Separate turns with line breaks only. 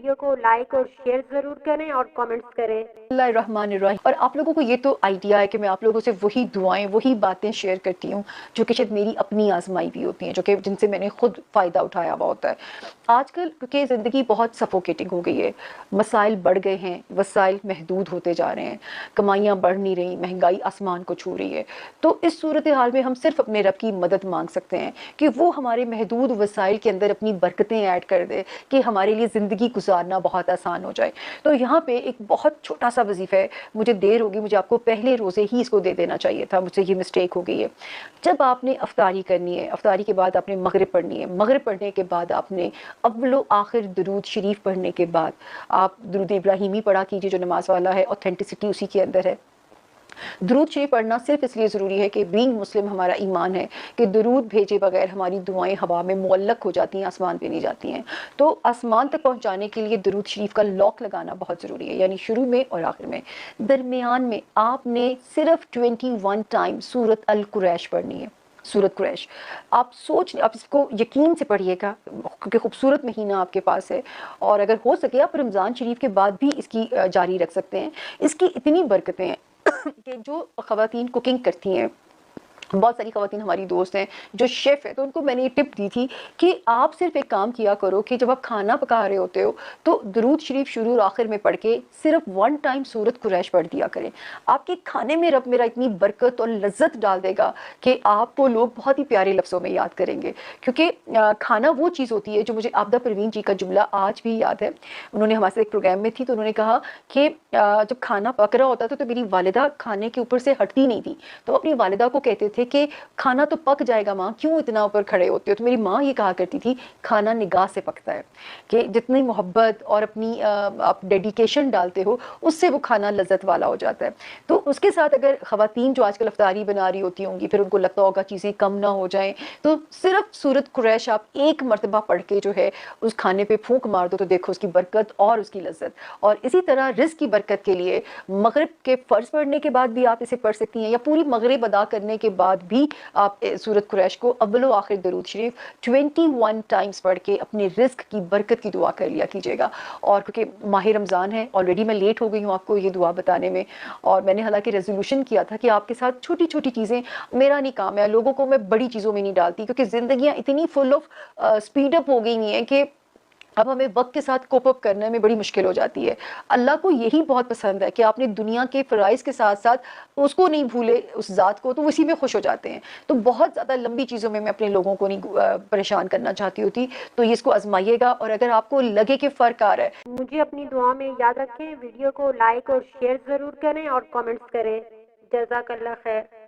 Video کو like اور share ضرور کریں اور کامنٹس کریں۔
اللہ الرحمن الرحیم۔ اور آپ لوگوں کو یہ تو آئیڈیا ہے کہ میں آپ لوگوں سے وہی دعائیں وہی باتیں شیئر کرتی ہوں جو کہ شاید میری اپنی آزمائی بھی ہوتی ہیں، جو کہ جن سے میں نے خود فائدہ اٹھایا ہوا ہوتا ہے۔ آج کل کیونکہ زندگی بہت سفوکیٹنگ ہو گئی ہے، مسائل بڑھ گئے ہیں، وسائل محدود ہوتے جا رہے ہیں، کمائیاں بڑھ نہیں رہی، مہنگائی آسمان کو چھو رہی ہے، تو اس صورتحال میں ہم صرف اپنے رب کی مدد مانگ سکتے ہیں کہ وہ ہمارے محدود وسائل کے اندر اپنی برکتیں ایڈ کر دے کہ ہمارے لیے زندگی گزارنا بہت آسان ہو جائے۔ تو یہاں پہ ایک بہت چھوٹا سا وظیفہ ہے، مجھے دیر ہوگی، مجھے آپ کو پہلے روزے ہی اس کو دے دینا چاہیے تھا، مجھ سے یہ مسٹیک ہو گئی ہے۔ جب آپ نے افطاری کرنی ہے، افطاری کے بعد آپ نے مغرب پڑھنی ہے، مغرب پڑھنے کے بعد آپ نے اول و آخر درود شریف پڑھنے کے بعد آپ درود ابراہیمی پڑھا کیجیے جو نماز والا ہے، اوتھینٹسٹی اسی کے اندر ہے۔ درود شریف پڑھنا صرف اس لیے ضروری ہے کہ بینگ مسلم ہمارا ایمان ہے کہ درود بھیجے بغیر ہماری دعائیں ہوا میں معلق ہو جاتی ہیں، آسمان پہ نہیں جاتی ہیں۔ تو آسمان تک پہنچانے کے لیے درود شریف کا لاک لگانا بہت ضروری ہے، یعنی شروع میں اور آخر میں۔ درمیان میں آپ نے صرف 21 ٹائم سورت القریش پڑھنی ہے، سورت قریش۔ آپ آپ اس کو یقین سے پڑھیے گا کیونکہ خوبصورت مہینہ آپ کے پاس ہے، اور اگر ہو سکے آپ رمضان شریف کے بعد بھی اس کی جاری رکھ سکتے ہیں۔ اس کی اتنی برکتیں ہیں کہ جو خواتین کوکنگ کرتی ہیں، بہت ساری خواتین ہماری دوست ہیں جو شیف ہیں، تو ان کو میں نے یہ ٹپ دی تھی کہ آپ صرف ایک کام کیا کرو کہ جب آپ کھانا پکا رہے ہوتے ہو تو درود شریف شروع اور آخر میں پڑھ کے صرف 1 ٹائم سورت قریش پڑھ دیا کریں۔ آپ کے کھانے میں رب میرا اتنی برکت اور لذت ڈال دے گا کہ آپ کو لوگ بہت ہی پیارے لفظوں میں یاد کریں گے، کیونکہ کھانا وہ چیز ہوتی ہے جو مجھے عابدہ پروین جی کا جملہ آج بھی یاد ہے۔ انہوں نے ہمارے ایک پروگرام میں تھی تو انہوں نے کہا کہ جب کھانا پک رہا ہوتا تھا تو میری والدہ کھانے کے اوپر سے ہٹتی نہیں تھی، تو اپنی والدہ کو کہتے تھے کہ کھانا تو پک جائے گا ماں، کیوں اتنا اوپر کھڑے ہوتے ہو؟ تو میری ماں یہ کہا کرتی تھی کھانا نگاہ سے پکتا ہے، کہ جتنی محبت اور اپنی آپ ڈیڈیکیشن ڈالتے ہو اس سے وہ کھانا لذت والا ہو جاتا ہے۔ تو اس کے ساتھ اگر خواتین جو آج کل افطاری بنا رہی ہوتی ہوں گی، پھر ان کو لگتا ہوگا چیزیں کم نہ ہو جائیں، تو صرف سورت قریش آپ ایک مرتبہ پڑھ کے جو ہے اس کھانے پہ پھونک مار دو تو دیکھو اس کی برکت اور اس کی لذت۔ اور اسی طرح رزق کی برکت کے لیے مغرب کے فرض پڑھنے کے بعد بھی آپ اسے پڑھ سکتی ہیں، یا پوری مغرب ادا کرنے کے بعد بھی آپ سورت قریش کو اول و آخر درود شریف 21 ٹائمز پڑھ کے اپنے رزق کی برکت کی دعا کر لیا کیجیے گا۔ اور کیونکہ ماہ رمضان ہے، آلریڈی میں لیٹ ہو گئی ہوں آپ کو یہ دعا بتانے میں، اور میں نے حالانکہ ریزولوشن کیا تھا کہ آپ کے ساتھ چھوٹی چھوٹی چیزیں، میرا نہیں کام ہے، لوگوں کو میں بڑی چیزوں میں نہیں ڈالتی کیونکہ زندگیاں اتنی فل آف اسپیڈ اپ ہو گئی ہیں کہ اب ہمیں وقت کے ساتھ کوپ اپ کرنے میں بڑی مشکل ہو جاتی ہے۔ اللہ کو یہی بہت پسند ہے کہ آپ نے دنیا کے فرائض کے ساتھ ساتھ اس کو نہیں بھولے، اس ذات کو، تو اسی میں خوش ہو جاتے ہیں۔ تو بہت زیادہ لمبی چیزوں میں اپنے لوگوں کو نہیں پریشان کرنا چاہتی ہوتی، تو یہ اس کو آزمائیے گا، اور اگر آپ کو لگے کہ فرق آ رہا ہے،
مجھے اپنی دعا میں یاد رکھیں، ویڈیو کو لائک اور شیئر ضرور کریں اور کامنٹس کریں۔ جزاک اللہ خیر۔